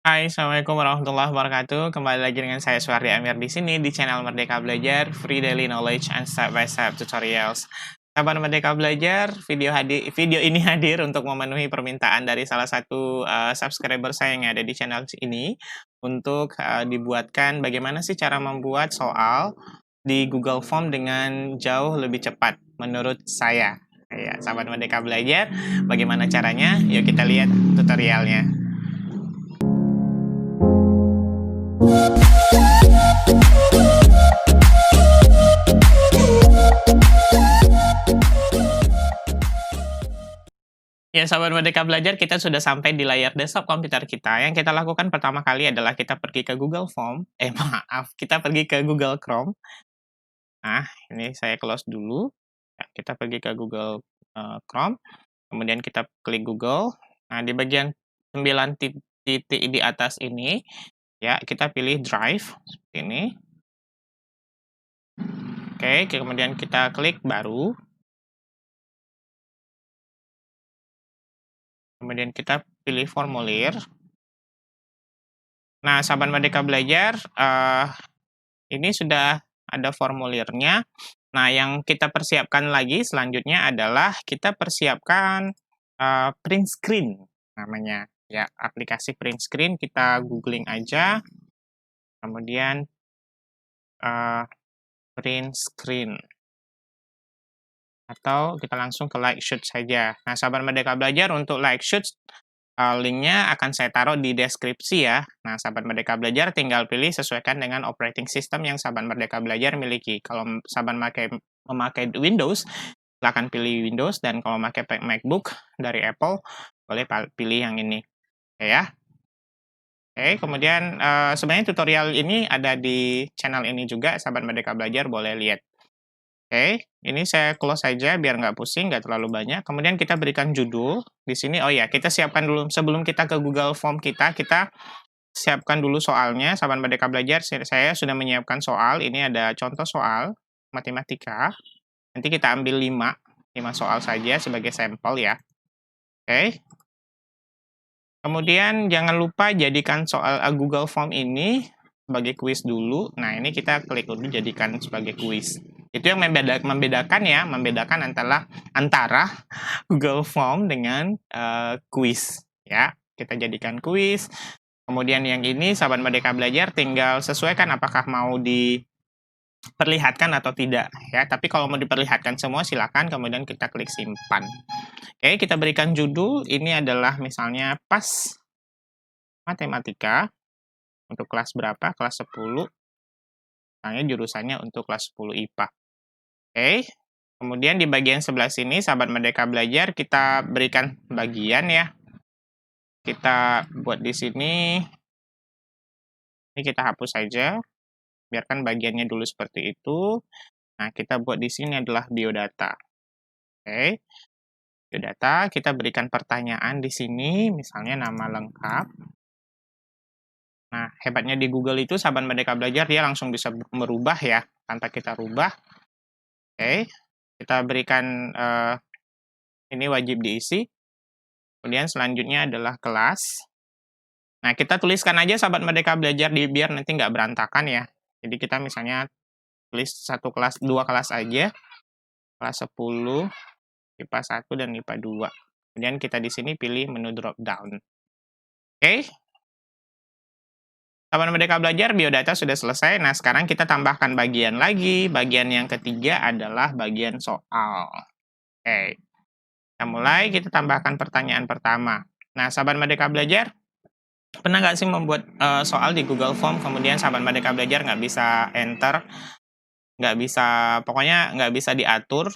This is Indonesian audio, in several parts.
Hai, Assalamualaikum warahmatullahi wabarakatuh. Kembali lagi dengan saya Suhardi Amir di sini di channel Merdeka Belajar, Free Daily Knowledge and Step by Step Tutorials. Sahabat Merdeka Belajar, video ini hadir untuk memenuhi permintaan dari salah satu subscriber saya yang ada di channel ini untuk dibuatkan bagaimana sih cara membuat soal di Google Form dengan jauh lebih cepat menurut saya. Ya, sahabat Merdeka Belajar, bagaimana caranya? Yuk kita lihat tutorialnya. Ya, sahabat Merdeka Belajar, kita sudah sampai di layar desktop komputer kita. Yang kita lakukan pertama kali adalah kita pergi ke Google Form. Maaf, kita pergi ke Google Chrome. Nah, ini saya close dulu. Ya, kita pergi ke Google Chrome. Kemudian kita klik Google. Nah, di bagian 9 titik di atas ini, ya, kita pilih Drive seperti ini. Oke, kemudian kita klik Baru. Kemudian kita pilih Formulir. Nah, sahabat Merdeka Belajar, ini sudah ada formulirnya. Nah, yang kita persiapkan lagi selanjutnya adalah kita persiapkan print screen namanya. Ya, aplikasi print screen kita googling aja. Kemudian print screen. Atau kita langsung ke Likeshoot saja. Nah, sahabat Merdeka Belajar, untuk Likeshoot linknya akan saya taruh di deskripsi ya. Nah, sahabat Merdeka Belajar tinggal pilih sesuaikan dengan operating system yang sahabat Merdeka Belajar miliki. Kalau sahabat memakai Windows, silahkan pilih Windows, dan kalau memakai MacBook dari Apple, boleh pilih yang ini. Oke ya. Oke, kemudian sebenarnya tutorial ini ada di channel ini juga, sahabat Merdeka Belajar boleh lihat. Oke, ini saya close saja biar nggak pusing, nggak terlalu banyak. Kemudian kita berikan judul di sini. Oh ya, kita siapkan dulu sebelum kita ke Google Form kita siapkan dulu soalnya. Sahabat Merdeka Belajar, saya sudah menyiapkan soal. Ini ada contoh soal matematika. Nanti kita ambil 5 soal saja sebagai sampel ya. Oke. Kemudian jangan lupa jadikan soal Google Form ini sebagai kuis dulu. Nah, ini kita klik dulu jadikan sebagai kuis. Itu yang membedakan antara Google Form dengan kuis ya. Kita jadikan kuis. Kemudian yang ini sahabat Merdeka Belajar tinggal sesuaikan apakah mau diperlihatkan atau tidak ya. Tapi kalau mau diperlihatkan semua silakan, kemudian kita klik simpan. Oke, kita berikan judul, ini adalah misalnya pas matematika untuk kelas berapa? Kelas 10. Misalnya jurusannya untuk kelas 10 IPA. Oke, kemudian di bagian sebelah sini, sahabat Merdeka Belajar, kita berikan bagian ya. Kita buat di sini. Ini kita hapus saja. Biarkan bagiannya dulu seperti itu. Nah, kita buat di sini adalah biodata. Oke. Biodata, kita berikan pertanyaan di sini, misalnya nama lengkap. Nah, hebatnya di Google itu, sahabat Merdeka Belajar, dia langsung bisa merubah ya, tanpa kita rubah. Oke, kita berikan ini wajib diisi. Kemudian selanjutnya adalah kelas. Nah, kita tuliskan aja sahabat Merdeka Belajar biar nanti nggak berantakan ya. Jadi kita misalnya tulis 2 kelas aja. Kelas 10, IPA 1 dan IPA 2. Kemudian kita di sini pilih menu drop down. Oke. Sahabat Merdeka Belajar, biodata sudah selesai. Nah, sekarang kita tambahkan bagian lagi. Bagian yang ketiga adalah bagian soal. Oke. Kita mulai, kita tambahkan pertanyaan pertama. Nah, sahabat Merdeka Belajar, pernah nggak sih membuat soal di Google Form, kemudian sahabat Merdeka Belajar nggak bisa enter, pokoknya nggak bisa diatur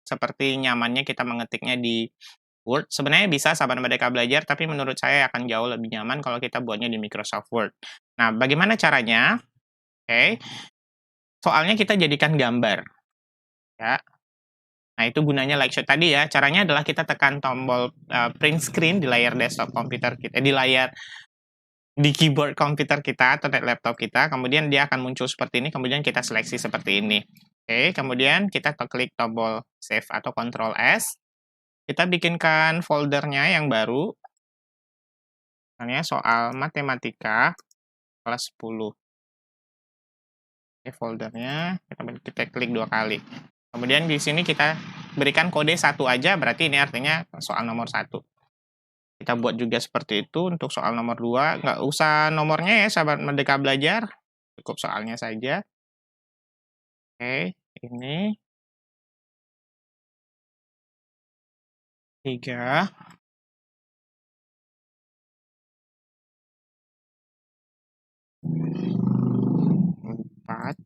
seperti nyamannya kita mengetiknya di Word. Sebenarnya bisa sahabat Merdeka Belajar, tapi menurut saya akan jauh lebih nyaman kalau kita buatnya di Microsoft Word. Nah, bagaimana caranya? Oke, soalnya kita jadikan gambar. Ya. Nah, itu gunanya Likeshoot tadi ya. Caranya adalah kita tekan tombol print screen di layar desktop komputer kita, di keyboard komputer kita atau laptop kita, kemudian dia akan muncul seperti ini, kemudian kita seleksi seperti ini. Oke, kemudian kita klik tombol Save atau Ctrl S. Kita bikinkan foldernya yang baru. Misalnya soal matematika kelas 10. Oke, foldernya kita klik 2 kali. Kemudian di sini kita berikan kode 1 aja, berarti ini artinya soal nomor 1. Kita buat juga seperti itu untuk soal nomor 2, nggak usah nomornya ya sahabat Merdeka Belajar, cukup soalnya saja. Oke, ini 3. 4.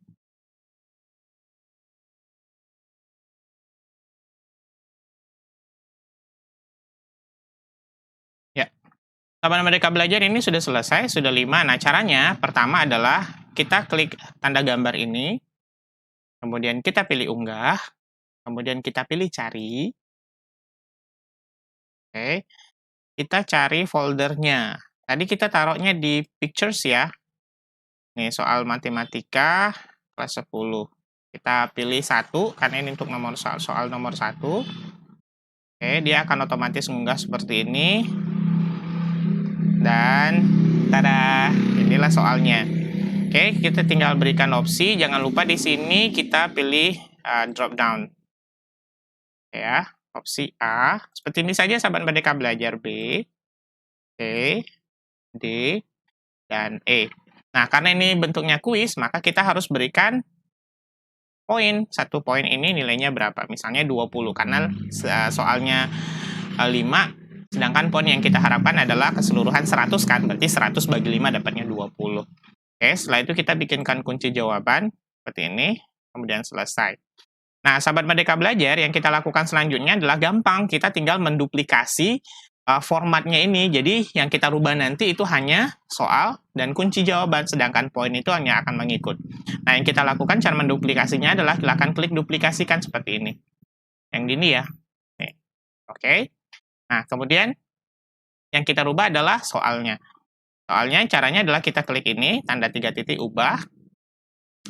Ya, sahabat Merdeka Belajar ini sudah selesai, sudah 5. Nah, caranya pertama adalah kita klik tanda gambar ini, kemudian kita pilih unggah, kemudian kita pilih cari. Oke, kita cari foldernya. Tadi kita taruhnya di pictures ya. Nih, soal matematika kelas 10. Kita pilih 1, karena ini untuk soal nomor 1. Oke, dia akan otomatis mengunggah seperti ini. Dan, tada, inilah soalnya. Oke, kita tinggal berikan opsi. Jangan lupa di sini kita pilih drop down. Ya, opsi A. Seperti ini saja sahabat Merdeka Belajar. B, C, D, dan E. Nah, karena ini bentuknya kuis, maka kita harus berikan poin. 1 poin ini nilainya berapa? Misalnya 20, karena soalnya 5, sedangkan poin yang kita harapkan adalah keseluruhan 100 kan, berarti 100 bagi 5 dapatnya 20. Oke, setelah itu kita bikinkan kunci jawaban, seperti ini, kemudian selesai. Nah, sahabat Merdeka Belajar, yang kita lakukan selanjutnya adalah gampang, kita tinggal menduplikasi formatnya ini. Jadi, yang kita rubah nanti itu hanya soal dan kunci jawaban, sedangkan poin itu hanya akan mengikut. Nah, yang kita lakukan cara menduplikasinya adalah silakan klik duplikasikan seperti ini. Yang gini ya. Nih. Oke. Nah, kemudian yang kita rubah adalah soalnya. Soalnya caranya adalah kita klik ini, tanda 3 titik ubah.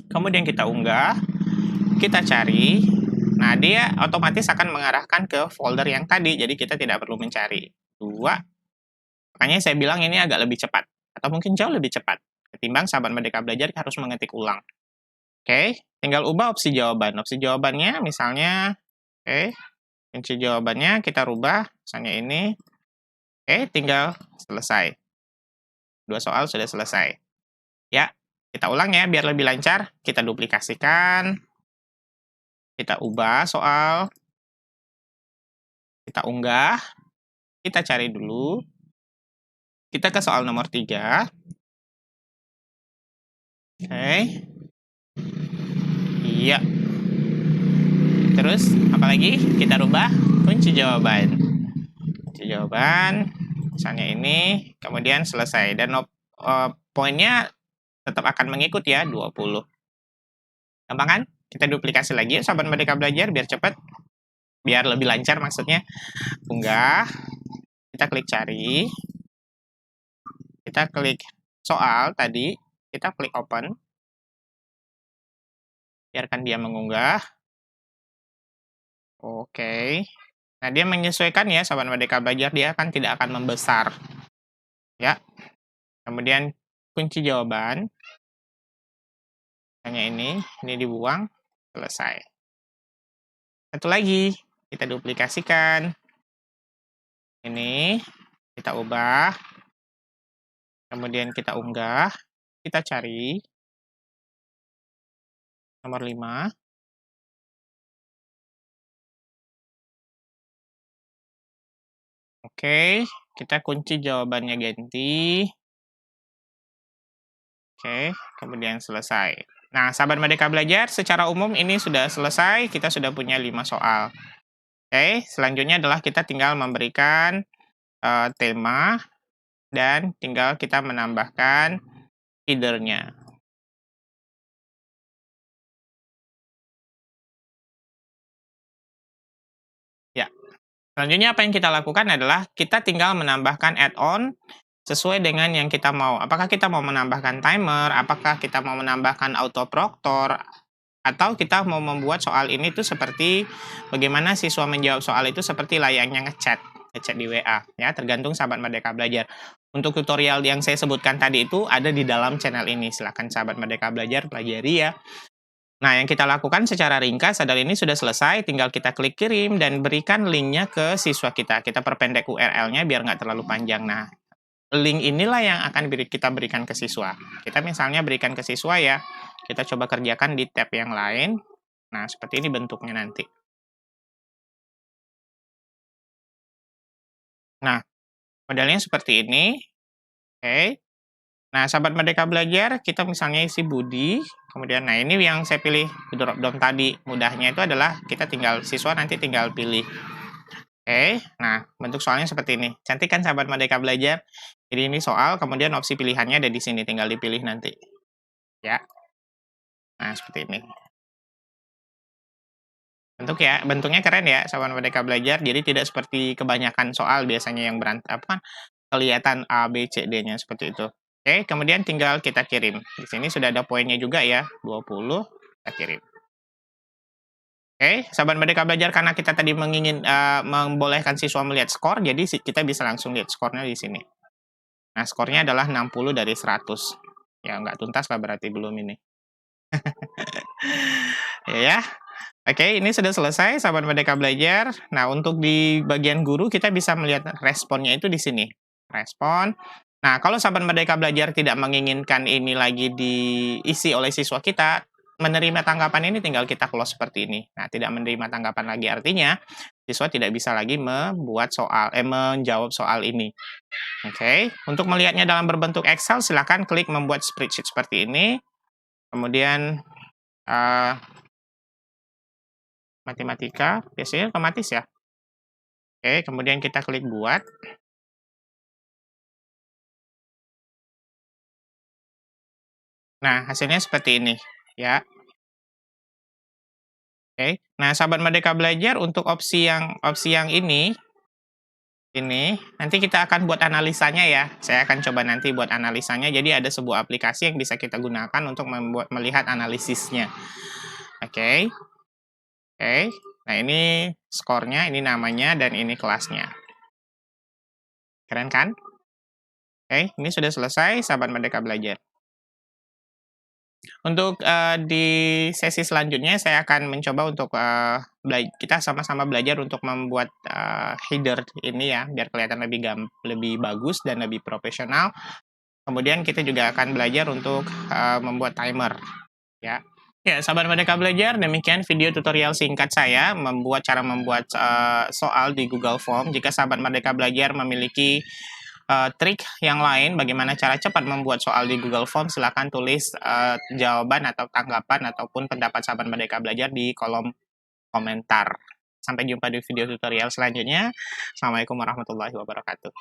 Kemudian kita unggah. Kita cari. Nah, dia otomatis akan mengarahkan ke folder yang tadi, jadi kita tidak perlu mencari. 2. Makanya saya bilang ini agak lebih cepat, atau mungkin jauh lebih cepat, ketimbang sahabat Merdeka Belajar harus mengetik ulang. Oke, tinggal ubah opsi jawaban. Opsi jawabannya misalnya, oke, kunci jawabannya kita rubah, misalnya ini. Oke, tinggal selesai. 2 soal sudah selesai. Ya, kita ulang ya, biar lebih lancar. Kita duplikasikan. Kita ubah soal, kita unggah, kita cari dulu, kita ke soal nomor 3. Oke. Iya. Terus, apalagi? Kita rubah kunci jawaban. Kunci jawaban, misalnya ini, kemudian selesai. Dan poinnya tetap akan mengikut ya, 20. Gampang kan? Kita duplikasi lagi, sahabat Merdeka Belajar, biar cepat. Biar lebih lancar maksudnya. Unggah. Kita klik cari. Kita klik soal tadi. Kita klik open. Biarkan dia mengunggah. Oke. Nah, dia menyesuaikan ya, sahabat Merdeka Belajar. Dia kan tidak akan membesar. Ya. Kemudian kunci jawaban. Hanya ini dibuang. Selesai. Satu lagi, kita duplikasikan. Ini, kita ubah. Kemudian kita unggah. Kita cari. Nomor 5. Oke, kita kunci jawabannya ganti. Oke, kemudian selesai. Nah, sahabat Merdeka Belajar, secara umum ini sudah selesai, kita sudah punya 5 soal. Oke, selanjutnya adalah kita tinggal memberikan tema, dan tinggal kita menambahkan header-nya. Ya, selanjutnya apa yang kita lakukan adalah kita tinggal menambahkan add-on sesuai dengan yang kita mau. Apakah kita mau menambahkan timer, apakah kita mau menambahkan autoproctor, atau kita mau membuat soal ini tuh seperti bagaimana siswa menjawab soal itu seperti layaknya ngechat di WA, ya, tergantung sahabat Merdeka Belajar. Untuk tutorial yang saya sebutkan tadi itu ada di dalam channel ini. Silahkan sahabat Merdeka Belajar pelajari ya. Nah, yang kita lakukan secara ringkas adalah ini sudah selesai, tinggal kita klik kirim dan berikan linknya ke siswa kita. Kita perpendek URL-nya biar nggak terlalu panjang. Nah, link inilah yang akan kita berikan ke siswa. Kita misalnya berikan ke siswa ya, kita coba kerjakan di tab yang lain. Nah, seperti ini bentuknya nanti. Nah, modelnya seperti ini. Oke. Nah, sahabat Merdeka Belajar, kita misalnya isi Budi, kemudian nah ini yang saya pilih drop down tadi. Mudahnya itu adalah kita tinggal siswa nanti tinggal pilih. Oke, nah bentuk soalnya seperti ini. Cantik kan sahabat Merdeka Belajar? Jadi ini soal, kemudian opsi pilihannya ada di sini, tinggal dipilih nanti. Ya. Nah, seperti ini. Bentuknya keren ya, sahabat Merdeka Belajar. Jadi tidak seperti kebanyakan soal biasanya yang kelihatan A, B, C, D-nya seperti itu. Oke, kemudian tinggal kita kirim. Di sini sudah ada poinnya juga ya, 20, kita kirim. Oke, sahabat Merdeka Belajar, karena kita tadi membolehkan siswa melihat skor, jadi kita bisa langsung lihat skornya di sini. Nah, skornya adalah 60 dari 100. Ya, nggak tuntas lah berarti belum ini. Ya. Oke, ini sudah selesai, sahabat Merdeka Belajar. Nah, untuk di bagian guru, kita bisa melihat responnya itu di sini. Respon. Nah, kalau sahabat Merdeka Belajar tidak menginginkan ini lagi diisi oleh siswa kita, menerima tanggapan ini tinggal kita close seperti ini. Nah, tidak menerima tanggapan lagi artinya, siswa tidak bisa lagi menjawab soal ini. Oke, untuk melihatnya dalam berbentuk Excel, silakan klik membuat spreadsheet seperti ini. Kemudian, matematika, biasanya otomatis ya. Oke, kemudian kita klik buat. Nah, hasilnya seperti ini, ya. Oke. Nah, sahabat Merdeka Belajar untuk opsi yang ini, nanti kita akan buat analisanya ya. Saya akan coba nanti buat analisanya. Jadi ada sebuah aplikasi yang bisa kita gunakan untuk melihat analisisnya. Oke. Oke. Nah, ini skornya, ini namanya, dan ini kelasnya. Keren kan? Oke, ini sudah selesai, sahabat Merdeka Belajar. Untuk di sesi selanjutnya, saya akan mencoba untuk kita sama-sama belajar untuk membuat header ini ya, biar kelihatan lebih bagus dan lebih profesional. Kemudian kita juga akan belajar untuk membuat timer, ya. Ya, sahabat Merdeka Belajar, demikian video tutorial singkat saya cara membuat soal di Google Form. Jika sahabat Merdeka Belajar memiliki trik yang lain bagaimana cara cepat membuat soal di Google Form, silakan tulis jawaban atau tanggapan ataupun pendapat sahabat Merdeka Belajar di kolom komentar. Sampai jumpa di video tutorial selanjutnya. Assalamualaikum warahmatullahi wabarakatuh.